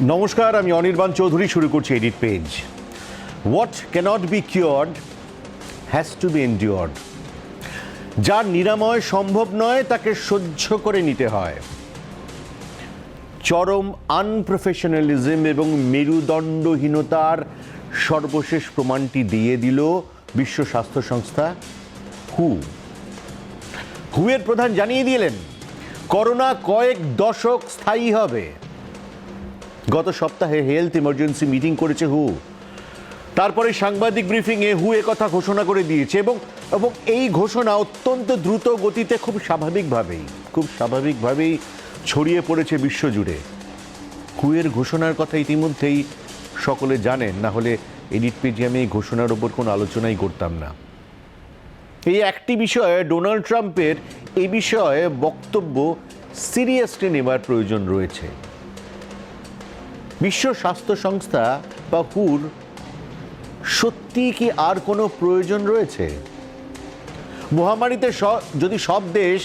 নমস্কার, আমি অনির্বাণ চৌধুরী। শুরু করছি edit page. What can't be cured has to be endured. যার নিরাময় সম্ভব নয় তাকে সহ্য করে নিতে হয়। চরম আনপ্রফেশনালিজম এবং মেরুদণ্ডহীনতার সর্বশেষ প্রমাণটি দিয়ে দিল বিশ্ব স্বাস্থ্য সংস্থা হুয়ের প্রধান জানিয়ে দিলেন করোনা কয়েক দশক স্থায়ী হবে। গত সপ্তাহে হেলথ ইমার্জেন্সি মিটিং করেছে তারপরে সাংবাদিক ব্রিফিংয়ে কথা ঘোষণা করে দিয়েছে এবং এই ঘোষণা অত্যন্ত দ্রুত গতিতে খুব স্বাভাবিকভাবেই ছড়িয়ে পড়েছে বিশ্বজুড়ে। এর ঘোষণার কথা ইতিমধ্যেই সকলে জানেন, না হলে এডিট পেজে আমি এই ঘোষণার ওপর কোনো আলোচনাই করতাম না। এই একটি বিষয়ে ডোনাল্ড ট্রাম্পের এই বিষয়ে বক্তব্য সিরিয়াসলি নেবার প্রয়োজন রয়েছে। বিশ্ব স্বাস্থ্য সংস্থা বা হুর সত্যি কি আর কোনো প্রয়োজন রয়েছে? মহামারীতে যদি সব দেশ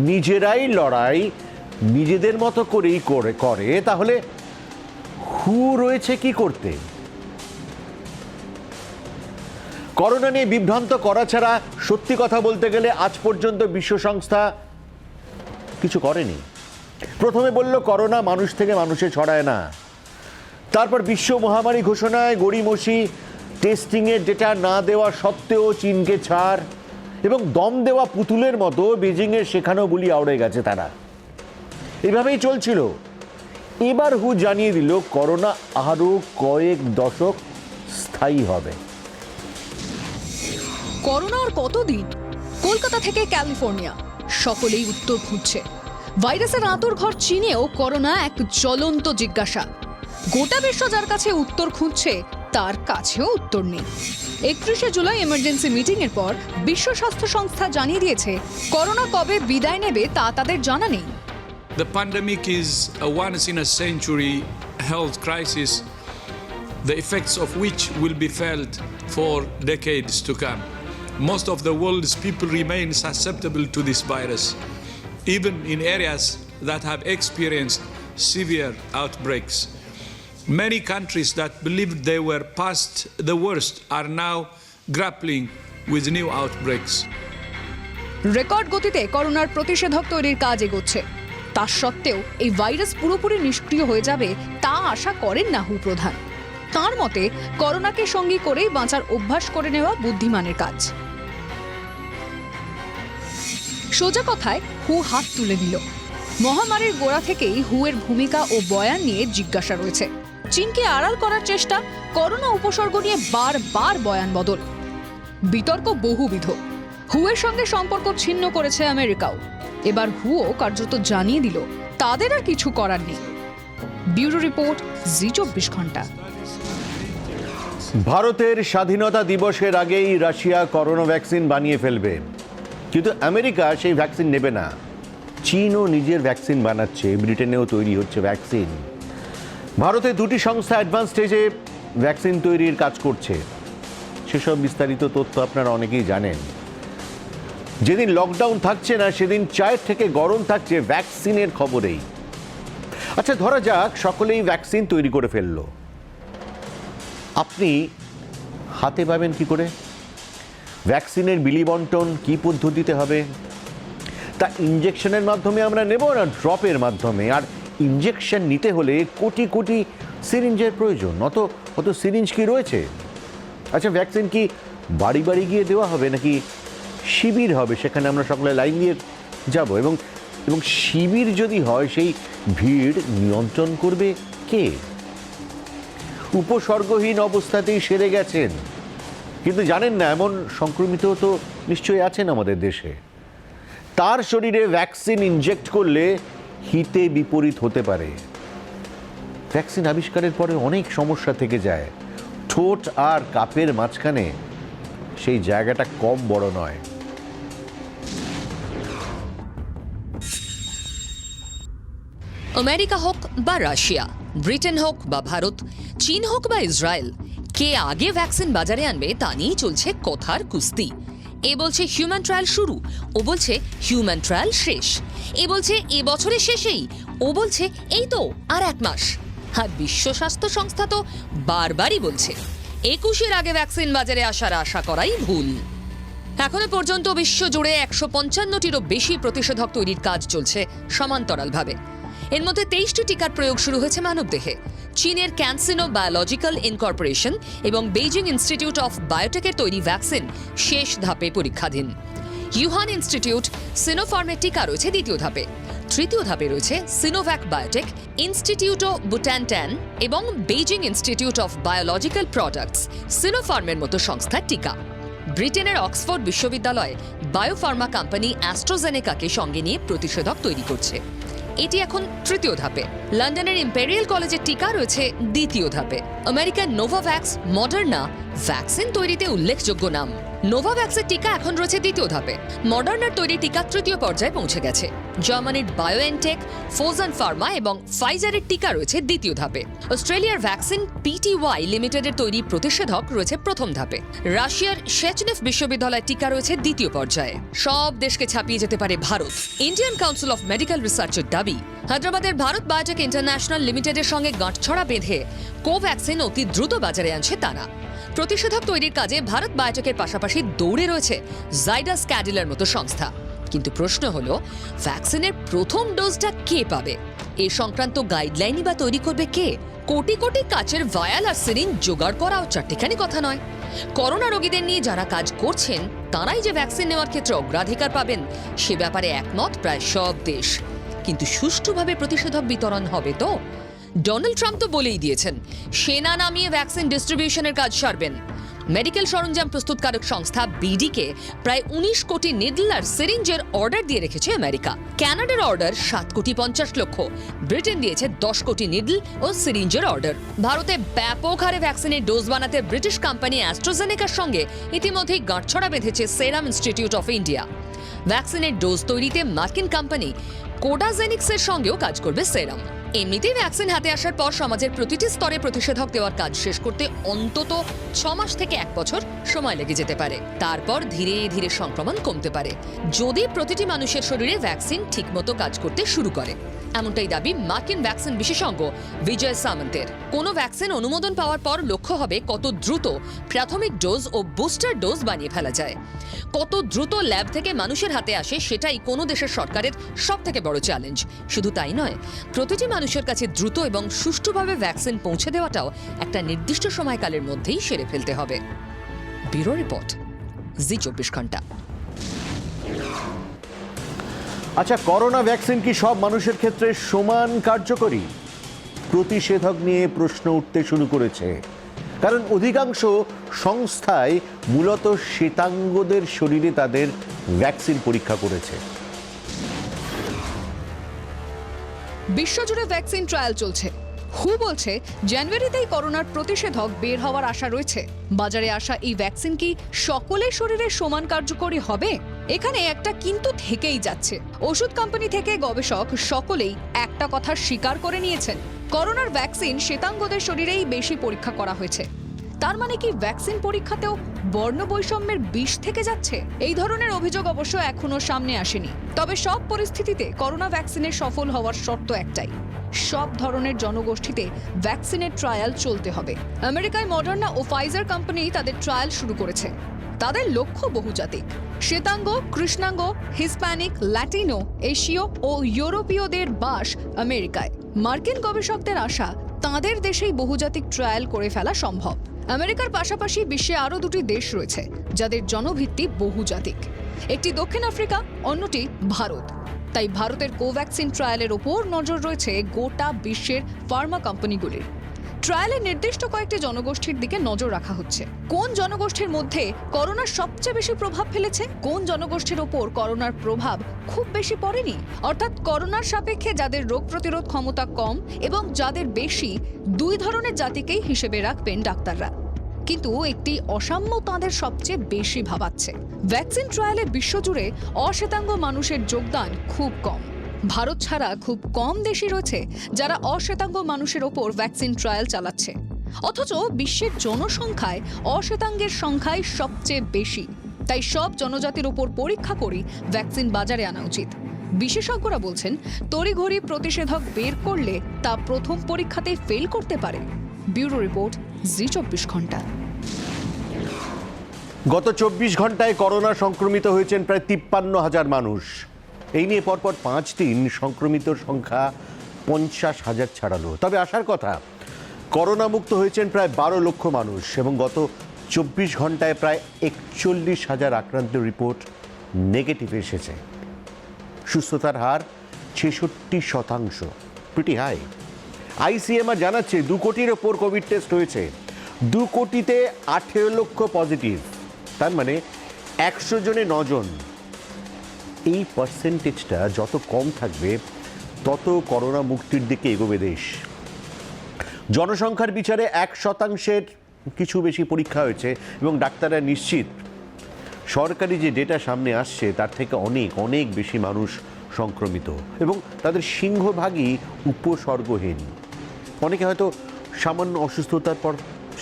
নিজেরাই লড়াই নিজেদের মতো করেই করে তাহলে হু রয়েছে কি করতে? করোনা নিয়ে বিভ্রান্ত করা ছাড়া সত্যি কথা বলতে গেলে আজ পর্যন্ত বিশ্ব সংস্থা কিছু করেনি। প্রথমে বলল করোনা মানুষ থেকে মানুষে ছড়ায় না, তারপর বিশ্ব মহামারী ঘোষণায় গড়িমসি টেস্টিংয়ের ডেটা না দেওয়া সত্ত্বেও চীনকে ছাড় এবং দম দেওয়া পুতুলের মতো বেজিংয়ের শেখানো বুলি আউড়ে গেছে তারা। এভাবেই চলছিল। এবার হু জানিয়ে দিল করোনা আরও কয়েক দশক স্থায়ী হবে। করোনা আর কতদিন? কলকাতা থেকে ক্যালিফোর্নিয়া সকলেই উত্তর খুঁজছে। ভাইরাসের আঁতুড়ঘর চীনেও করোনা এক জ্বলন্ত জিজ্ঞাসা। গোটা বিশ্ব যার কাছে উত্তর খুঁজছে তার কাছেও উত্তর নেই। 31শে জুলাই এমার্জেন্সি মিটিং এর পর বিশ্ব স্বাস্থ্য সংস্থা জানিয়ে দিয়েছে করোনা কবে বিদায় নেবে তা তাদের জানা নেই। The pandemic is a once in a century health crisis, the effects of which will be felt for decades to come. Most of the world's people remain susceptible to this virus, even in areas that have experienced severe outbreaks. Many countries that believed they were past the worst are now grappling with new outbreaks. Record গতিতে করোনার প্রতিষেধক তৈরির কাজ এগোচ্ছে। তা সত্ত্বেও এই virus পুরোপুরি নিষ্ক্রিয় হয়ে যাবে তা আশা করেন না হু প্রধান। তাঁর মতে করোনাকে সঙ্গী করেই বাঁচার অভ্যাস করে নেওয়া বুদ্ধিমানের কাজ। সোজা কথায় হু হাত তুলে দিল। মহামারীর গোড়া থেকেই হুয়ের ভূমিকা ও বয়ান নিয়ে জিজ্ঞাসা রয়েছে। চীনকে আড়াল করার চেষ্টা, করোনা উপসর্গ নিয়ে বারবার বয়ান বদল, বিতর্ক বহুবিধ। হুয়ের সঙ্গে সম্পর্ক ছিন্ন করেছে আমেরিকাও। এবার হুও কার্যত জানিয়ে দিল তাদের আর কিছু করার নেই। ব্যুরো রিপোর্ট, জি 24 ঘন্টা। ভারতের স্বাধীনতা দিবসের আগেই রাশিয়া করোনা ভ্যাকসিন বানিয়ে ফেলবে, কিন্তু আমেরিকা সেই ভ্যাকসিন নেবে না। চীনও নিজের ভ্যাকসিন বানাচ্ছে, ব্রিটেনেও তৈরি হচ্ছে ভ্যাকসিন। ভারতে দুটি সংস্থা অ্যাডভান্স স্টেজে ভ্যাকসিন তৈরির কাজ করছে। সেসব বিস্তারিত তথ্য আপনারা অনেকেই জানেন। যেদিন লকডাউন থাকছে না সেদিন চায়ের থেকে গরম থাকছে ভ্যাকসিনের খবরেই। আচ্ছা, ধরা যাক সকলেই ভ্যাকসিন তৈরি করে ফেলল, আপনি হাতে পাবেন কি করে? ভ্যাকসিনের বিলি বন্টন কী পদ্ধতিতে হবে? তা ইঞ্জেকশনের মাধ্যমে আমরা নেব না ড্রপের মাধ্যমে? আর ইঞ্জেকশন নিতে হলে কোটি কোটি সিরিঞ্জের প্রয়োজন। অত সিরিঞ্জ কি রয়েছে? আচ্ছা, ভ্যাকসিন কি বাড়ি বাড়ি গিয়ে দেওয়া হবে নাকি শিবির হবে, সেখানে আমরা সকলে লাইন দিয়ে যাব? এবং শিবির যদি হয় সেই ভিড় নিয়ন্ত্রণ করবে কে? উপসর্গহীন অবস্থাতেই সেরে গেছেন, কিন্তু জানেন না এমন সংক্রমিত তো নিশ্চয়ই আছেন আমাদের দেশে। তার শরীরে ভ্যাকসিন ইনজেক্ট করলে হিতে বিপরীত হতে পারে। ভ্যাকসিন আবিষ্কারের পরে অনেক সমস্যা থেকে যায়। ঠোঁট আর কাপের মাঝখানে সেই জায়গাটা কম বড় নয়। আমেরিকা হোক বা রাশিয়া, ব্রিটেন হোক বা ভারত, চীন হোক বা ইসরায়েল, কে আগে ভ্যাকসিন বাজারে আনবে তা নিয়েই চলছে কথার কুস্তি। এ বলছে হিউম্যান ট্রায়াল শুরু, ও বলছে হিউম্যান ট্রায়াল শেষ। এ বলছে এ বছরের শেষেই, ও বলছে এই তো আর 1 মাস। আর বিশ্ব স্বাস্থ্য সংস্থা তো বারবারই বলছে 21-এর আগে ভ্যাকসিন বাজারে আসার আশা করাই ভুল। এখনো পর্যন্ত বিশ্বজুড়ে 155টিরও বেশি প্রতিষেধক তৈরির কাজ চলছে সমান্তরালভাবে। এর মধ্যে 23টি টিকার প্রয়োগ শুরু হয়েছে মানবদেহে। চীনের ক্যানসিনো বায়োলজিক্যাল ইনকর্পোরেশন এবং বেইজিং ইনস্টিটিউট অফ বায়োটেকের তৈরি ভ্যাকসিন শেষ ধাপে পরীক্ষাধীন। ইউহান ইনস্টিটিউট সিনোফার্মের টিকা রয়েছে দ্বিতীয় ধাপে। তৃতীয় ধাপে রয়েছে সিনোভ্যাক বায়োটেক, ইনস্টিটিউটো বুটানট্যান এবং Beijing Institute of Biological Products সিনোফার্মের মতো সংস্থার টিকা। ব্রিটেনের অক্সফোর্ড বিশ্ববিদ্যালয় বায়োফার্মা কোম্পানি অ্যাস্ট্রাজেনেকাকে সঙ্গে নিয়ে প্রতিষেধক তৈরি করছে। এটি এখন তৃতীয় ধাপে। লন্ডনের ইম্পেরিয়াল কলেজের টিকা রয়েছে দ্বিতীয় ধাপে। আমেরিকার নোভাভ্যাক্স, মডার্না ভ্যাকসিন তৈরিতে উল্লেখযোগ্য নাম। নোভাভ্যাক্সের টিকা এখন রয়েছে দ্বিতীয় ধাপে। মডার্নার তৈরি টিকা তৃতীয় পর্যায়ে পৌঁছে গেছে। জার্মানির বায়োএনটেক, ফোজান ফার্মা এবং ফাইজারের টিকা রয়েছে দ্বিতীয় ধাপে। অস্ট্রেলিয়ার ভ্যাকসিন পিটিওয়াই লিমিটেডের তৈরি প্রতিষেধক রয়েছে প্রথম ধাপে। রাশিয়ার শেচনেভ বিশ্ববিদ্যালয়ের টিকা রয়েছে দ্বিতীয় পর্যায়ে। সব দেশকে ছাপিয়ে যেতে পারে Bharat. Indian council of medical রিসার্চের দাবি, হায়দ্রাবাদের ভারত বায়োটেক ইন্টারন্যাশনাল লিমিটেডের সঙ্গে গাঁটছড়া বেঁধে কোভ্যাক্সিন অতি দ্রুত বাজারে আনছে তারা। প্রতিষেধক তৈরির কাজে ভারত বায়োটেকের পাশাপাশি দৌড়ে রয়েছে জাইডাস ক্যাডিলার মতো সংস্থা। কিন্তু প্রশ্ন হলো, ভ্যাকসিনের প্রথম ডোজটা কে পাবে? এ সংক্রান্ত গাইডলাইনই বা তৈরি করবে কে? কোটি কোটি কাচের ভায়াল আর সিরিঞ্জ জোগাড় করাও চারটিখানি কথা নয়। করোনা রোগীদের নিয়ে যারা কাজ করছেন তারাই যে ভ্যাকসিন নেওয়ার ক্ষেত্রে অগ্রাধিকার পাবেন সে ব্যাপারে একমত প্রায় সব দেশ। কিন্তু সুষ্ঠুভাবে প্রতিষেধক বিতরণ হবে তো? ডোনাল্ড ট্রাম্প তো বলেই দিয়েছেন সেনা নামিয়ে ভ্যাকসিন ডিস্ট্রিবিউশনের কাজ সারবেন। মেডিকেল সরঞ্জাম প্রস্তুতকারক সংস্থা বিডিকে প্রায় 19 কোটি নিডল আর সিরিঞ্জের অর্ডার দিয়ে রেখেছে আমেরিকা। কানাডার অর্ডার 7,50,00,000। ব্রিটেন দিয়েছে 10 কোটি নিডল ও সিরিঞ্জের অর্ডার। ভারতে ব্যাপক হারে ভ্যাকসিনের ডোজ বানাতে ব্রিটিশ কোম্পানি অ্যাস্ট্রাজেনেকার সঙ্গে ইতিমধ্যেই গাঁটছড়া বেঁধেছে সেরাম ইনস্টিটিউট অফ ইন্ডিয়া। ভ্যাকসিনের ডোজ তৈরিতে মার্কিন কোম্পানি কোডাজেনিক্সের সঙ্গেও কাজ করবে সেরাম। এমনিতেই ভ্যাকসিন হাতে আসার পর সমাজের প্রতিটি স্তরে প্রতিষেধক দেওয়ার কাজ শেষ করতে অন্তত 6 মাস থেকে 1 বছর সময় লেগে যেতে পারে। তারপর ধীরে ধীরে সংক্রমণ কমতে পারে যদি প্রতিটি মানুষের শরীরে ভ্যাকসিন ঠিকমতো কাজ করতে শুরু করে। এমনটাই দাবি মার্কিন ভ্যাকসিন বিশেষজ্ঞ বিজয় সামন্তের। কোনো ভ্যাকসিন অনুমোদন পাওয়ার পর লক্ষ্য হবে কত দ্রুত প্রাথমিক ডোজ ও বুস্টার ডোজ বানিয়ে ফেলা যায়। কত দ্রুত ল্যাব থেকে মানুষের হাতে আসে সেটাই কোনো দেশের সরকারের সবথেকে বড় চ্যালেঞ্জ। শুধু তাই নয়, প্রতিটি মানুষের কাছে দ্রুত এবং সুষ্ঠুভাবে ভ্যাকসিন পৌঁছে দেওয়াটাও একটা নির্দিষ্ট সময়কালের মধ্যেই সেরে ফেলতে হবে। ব্যুরো রিপোর্ট, জি 24 ঘন্টা। আচ্ছা, করোনা ভ্যাকসিন কি সব মানুষের ক্ষেত্রে সমান কার্যকরী? প্রতিষেধক নিয়ে প্রশ্ন উঠতে শুরু করেছে, কারণ অধিকাংশ সংস্থাই মূলত শ্বেতাঙ্গদের শরীরে তাদের ভ্যাকসিন পরীক্ষা করেছে। বিশ্বজুড়ে ভ্যাকসিন ট্রায়াল চলছে। হু বলছে জানুয়ারিতেই করোনার প্রতিষেধক বের হওয়ার আশা রয়েছে। বাজারে আসা এই ভ্যাকসিন কি সকলের শরীরে সমান কার্যকরী হবে? এখানে একটা কিন্তু থেকেই যাচ্ছে। ওষুধ কোম্পানি থেকে গবেষক সকলেই একটা কথা স্বীকার করে নিয়েছেন, করোনার ভ্যাকসিন শ্বেতাঙ্গদের শরীরেই বেশি পরীক্ষা করা হয়েছে। তার মানে কি ভ্যাকসিন পরীক্ষাতেও বর্ণ বৈষম্যের বিষ থেকে যাচ্ছে? এই ধরনের অভিযোগ অবশ্য এখনো সামনে আসেনি। তবে সব পরিস্থিতিতে করোনা ভ্যাকসিনের সফল হওয়ার শর্ত একটাই, সব ধরনের জনগোষ্ঠীতে ভ্যাকসিনের ট্রায়াল চলতে হবে। আমেরিকায় মডার্না ও ফাইজার কোম্পানি তাদের ট্রায়াল শুরু করেছে। তাদের লক্ষ্য বহুজাতিক, শ্বেতাঙ্গ, কৃষ্ণাঙ্গ, হিসপ্যানিক, ল্যাটিনো, এশীয় ও ইউরোপীয়দের বাস আমেরিকায়। মার্কিন গবেষকদের আশা তাদের দেশেই বহুজাতিক ট্রায়াল করে ফেলা সম্ভব। আমেরিকার পাশাপাশি বিশ্বে আরও 2টি দেশ রয়েছে যাদের জনভিত্তি বহুজাতিক। একটি দক্ষিণ আফ্রিকা, অন্যটি ভারত। তাই ভারতের কোভ্যাক্সিন ট্রায়ালের ওপর নজর রয়েছে গোটা বিশ্বের ফার্মা কোম্পানিগুলির। ট্রায়ালের নির্দিষ্ট কয়েকটি জনগোষ্ঠীর দিকে নজর রাখা হচ্ছে। কোন জনগোষ্ঠীর মধ্যে করোনার সবচেয়ে বেশি প্রভাব ফেলেছে, কোন জনগোষ্ঠীর ওপর করোনার প্রভাব খুব বেশি পড়েনি, অর্থাৎ করোনার সাপেক্ষে যাদের রোগ প্রতিরোধ ক্ষমতা কম এবং যাদের বেশি, 2 ধরনের জাতিকেই হিসেবে রাখবেন ডাক্তাররা। কিন্তু একটি অসাম্য তাঁদের সবচেয়ে বেশি ভাবাচ্ছে। ভ্যাকসিন ট্রায়ালে বিশ্বজুড়ে অশ্বেতাঙ্গ মানুষের যোগদান খুব কম। ভারত ছাড়া খুব কম দেশই রয়েছে যারা অশ্বেতাঙ্গ মানুষের ওপর ভ্যাকসিন ট্রায়াল চালাচ্ছে। অথচ বিশ্বের জনসংখ্যায় অশ্বেতাঙ্গের সংখ্যাই সবচেয়ে বেশি। তাই সব জনজাতির ওপর পরীক্ষা করেই ভ্যাকসিন বাজারে আনা উচিত। বিশেষজ্ঞরা বলছেন তড়িঘড়ি প্রতিষেধক বের করলে তা প্রথম পরীক্ষাতেই ফেল করতে পারে। ব্যুরো রিপোর্ট, জি24 ঘন্টা। গত 24 ঘন্টায় করোনা সংক্রমিত হয়েছেন প্রায় 53,000 মানুষ। এই নিয়ে পরপর 5 দিন সংক্রমিতর সংখ্যা 50,000 ছাড়ালো। তবে আসার কথা, করোনা মুক্ত হয়েছেন প্রায় 12 লক্ষ মানুষ এবং গত 24 ঘন্টায় প্রায় 41,000 আক্রান্তের রিপোর্ট নেগেটিভ এসেছে। সুস্থতার হার 66%, প্রিটি হাই। আইসিএমআর জানাচ্ছে 2 কোটির ওপর কোভিড টেস্ট হয়েছে, 2 কোটিতে 18 লক্ষ পজিটিভ। তার মানে 100 জনে 9 জন। এই পার্সেন্টেজটা যত কম থাকবে তত করোনা মুক্তির দিকে এগোবে দেশ। জনসংখ্যার বিচারে 1% কিছু বেশি পরীক্ষা হয়েছে এবং ডাক্তাররা নিশ্চিত সরকারি যে ডেটা সামনে আসছে তার থেকে অনেক অনেক বেশি মানুষ সংক্রমিত এবং তাদের সিংহভাগই উপসর্গহীন। অনেকে হয়তো সামান্য অসুস্থতার পর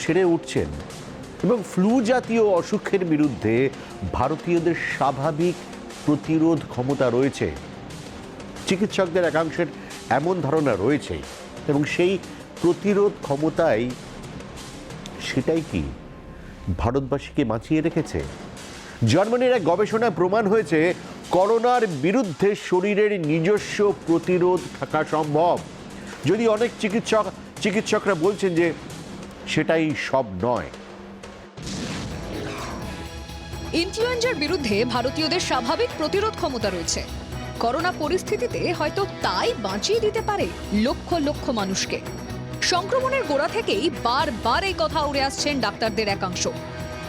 সেরে উঠছেন এবং ফ্লু জাতীয় অসুখের বিরুদ্ধে ভারতীয়দের স্বাভাবিক প্রতিরোধ ক্ষমতা রয়েছে। চিকিৎসকদের একাংশের এমন ধারণা রয়েছে এবং সেই প্রতিরোধ ক্ষমতাই সেটাই কি ভারতবাসীকে বাঁচিয়ে রেখেছে। জার্মানির এক গবেষণায় প্রমাণ হয়েছে করোনার বিরুদ্ধে শরীরের নিজস্ব প্রতিরোধ থাকা সম্ভব। যদি অনেক চিকিৎসকরা বলছেন যে সেটাই সব নয়। ইনফ্লুয়েঞ্জার বিরুদ্ধে ভারতীয়দের স্বাভাবিক প্রতিরোধ ক্ষমতা রয়েছে। করোনা পরিস্থিতিতে হয়তো তাই বাঁচিয়ে দিতে পারে লক্ষ লক্ষ মানুষকে। সংক্রমণের গোড়া থেকেই বারবার এই কথা উড়ে আসছেন ডাক্তারদের একাংশ।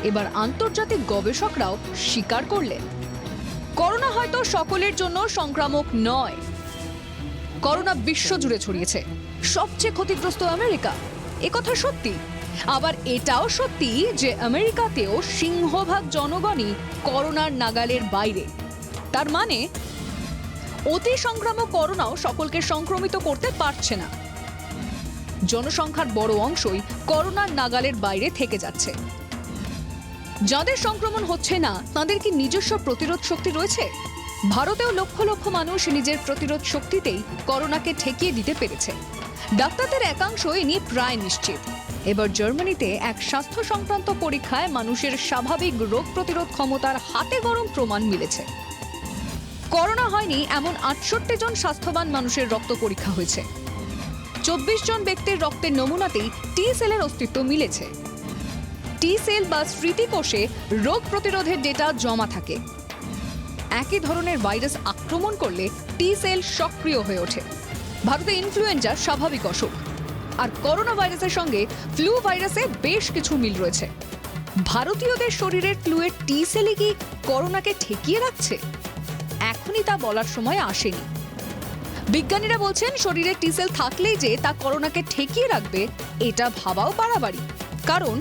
এবার আন্তর্জাতিক গবেষকরাও স্বীকার করলেন করোনা হয়তো সকলের জন্য সংক্রামক নয়। করোনা বিশ্বজুড়ে ছড়িয়েছে, সবচেয়ে ক্ষতিগ্রস্ত আমেরিকা, একথা সত্যি। আবার এটাও সত্যি যে আমেরিকাতেও সিংহভাগ জনগণই করোনার নাগালের বাইরে। তার মানে অতি সংক্রামক করোনাও সকলকে সংক্রমিত করতে পারছে না। জনসংখ্যার বড় অংশই করোনার নাগালের বাইরে থেকে যাচ্ছে। যাদের সংক্রমণ হচ্ছে না তাদের কি নিজস্ব প্রতিরোধ শক্তি রয়েছে? ভারতেও লক্ষ লক্ষ মানুষ নিজের প্রতিরোধ শক্তিতেই করোনাকে ঠেকিয়ে দিতে পেরেছে। ডাক্তারদের একাংশ এ নিয়ে প্রায় নিশ্চিত। এবার জার্মানিতে এক স্বাস্থ্য সংক্রান্ত পরীক্ষায় মানুষের স্বাভাবিক রোগ প্রতিরোধ ক্ষমতার হাতে গরম প্রমাণ মিলেছে। করোনা হয়নি এমন 68 জন স্বাস্থ্যবান মানুষের রক্ত পরীক্ষা হয়েছে। 24 জন ব্যক্তির রক্তের নমুনাতেই টি সেলের অস্তিত্ব মিলেছে। টি সেল বা স্মৃতিকোষে রোগ প্রতিরোধের ডেটা জমা থাকে। একই ধরনের ভাইরাস আক্রমণ করলে টি সেল সক্রিয় হয়ে ওঠে। ভারতে ইনফ্লুয়েঞ্জা স্বাভাবিক অসুখ, আর করোনা ভাইরাসের সঙ্গে ফ্লু ভাইরাসে বেশ কিছু মিল রয়েছে। ভারতীয়দের শরীরের ফ্লুয়ের টি সেলই কি করোনাকে ঠেকিয়ে রাখছে? এখনই তা বলার সময় আসেনি। বিজ্ঞানীরা বলছেন শরীরে টি সেল থাকলেই যে তা করোনাকে ঠেকিয়ে রাখবে এটা ভাবাও বাড়াবাড়ি। কারণ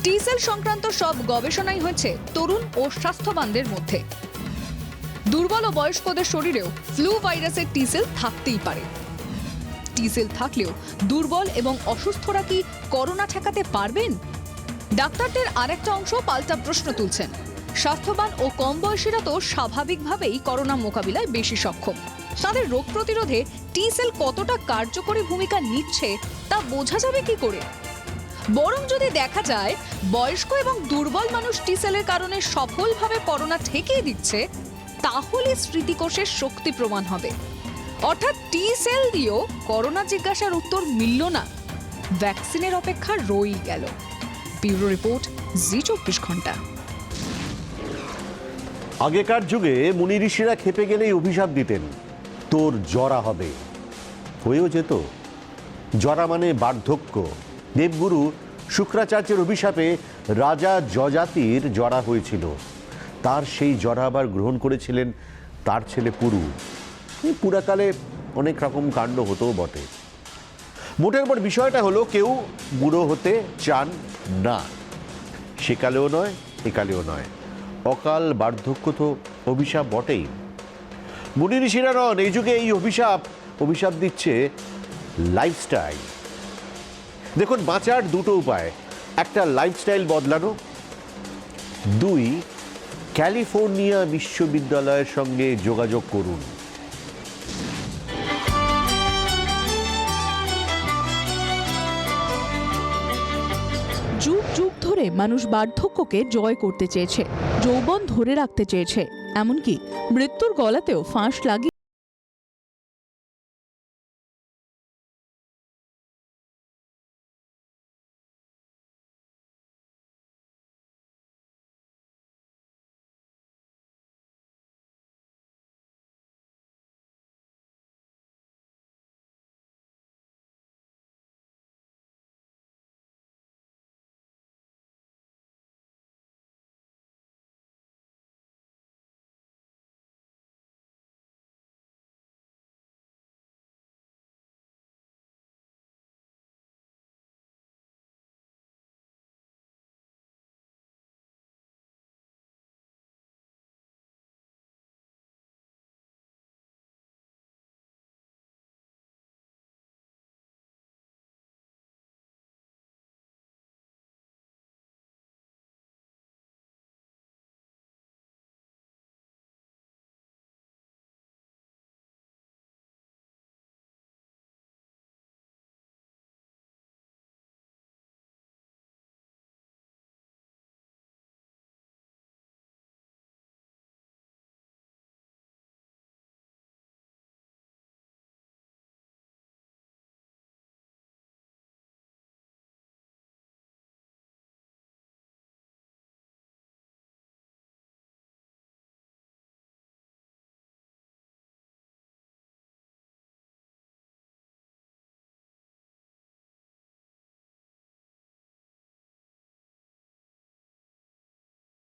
টি সেল সংক্রান্ত সব গবেষণাই হয়েছে তরুণ ও স্বাস্থ্যবানদের মধ্যে। দুর্বল ও বয়স্কদের শরীরেও ফ্লু ভাইরাসের টি সেল থাকতেই পারে। টি সেল থাকলেও দুর্বল এবং অসুস্থরা কি করোনা ঠেকাতে পারবেন? ডাক্তারদের আরেকটা অংশ পাল্টা প্রশ্ন তুলছেন। স্বাস্থ্যবান ও কম বয়সীরা তো স্বাভাবিকভাবেই করোনা মোকাবিলায় বেশি সক্ষম। তাদের রোগ প্রতিরোধে টি সেল কতটা কার্যকরী ভূমিকা নিচ্ছে তা বোঝা যাবে কি করে? বরং যদি দেখা যায় বয়স্ক এবং দুর্বল মানুষ টি সেলের কারণে সফলভাবে করোনা ঠেকিয়ে দিচ্ছে, তাহলে স্মৃতিকোষের শক্তি প্রমাণ হবে। অর্থাৎ টি সেল দিয়েও করোনা জিজ্ঞাসার উত্তর মিলল না, ভ্যাকসিনের অপেক্ষা রয়েই গেল। ব্যুরো রিপোর্ট, জি24 ঘন্টা। আগেকার যুগে মুনি ঋষিরা খেপে গেলেই অভিশাপ দিতেন, তোর জরা হবে। হয়েও যেত। জরা মানে বার্ধক্য। দেবগুরু শুক্রাচার্যের অভিশাপে রাজা যজাতির জরা হয়েছিল। তার সেই জরা আবার গ্রহণ করেছিলেন তার ছেলে পুরু। এই পুরাকালে অনেক রকম কাণ্ড হতেও বটে। মোটের উপর বিষয়টা হলো কেউ বুড়ো হতে চান না, সেকালেও নয় একালেও নয়। অকাল বার্ধক্য তো অভিশাপ বটেই। মুনি ঋষিরা নন, এই যুগে এই অভিশাপ দিচ্ছে লাইফস্টাইল। দেখুন, বাঁচার দুটো উপায়, একটা লাইফস্টাইল বদলানো, দুই ক্যালিফোর্নিয়া বিশ্ববিদ্যালয়ের সঙ্গে যোগাযোগ করুন। যুগ যুগ ধরে মানুষ বার্ধক্যকে জয় করতে চেয়েছে, যৌবন ধরে রাখতে চেয়েছে, এমনকি মৃত্যুর গলাতেও ফাঁস লাগিয়ে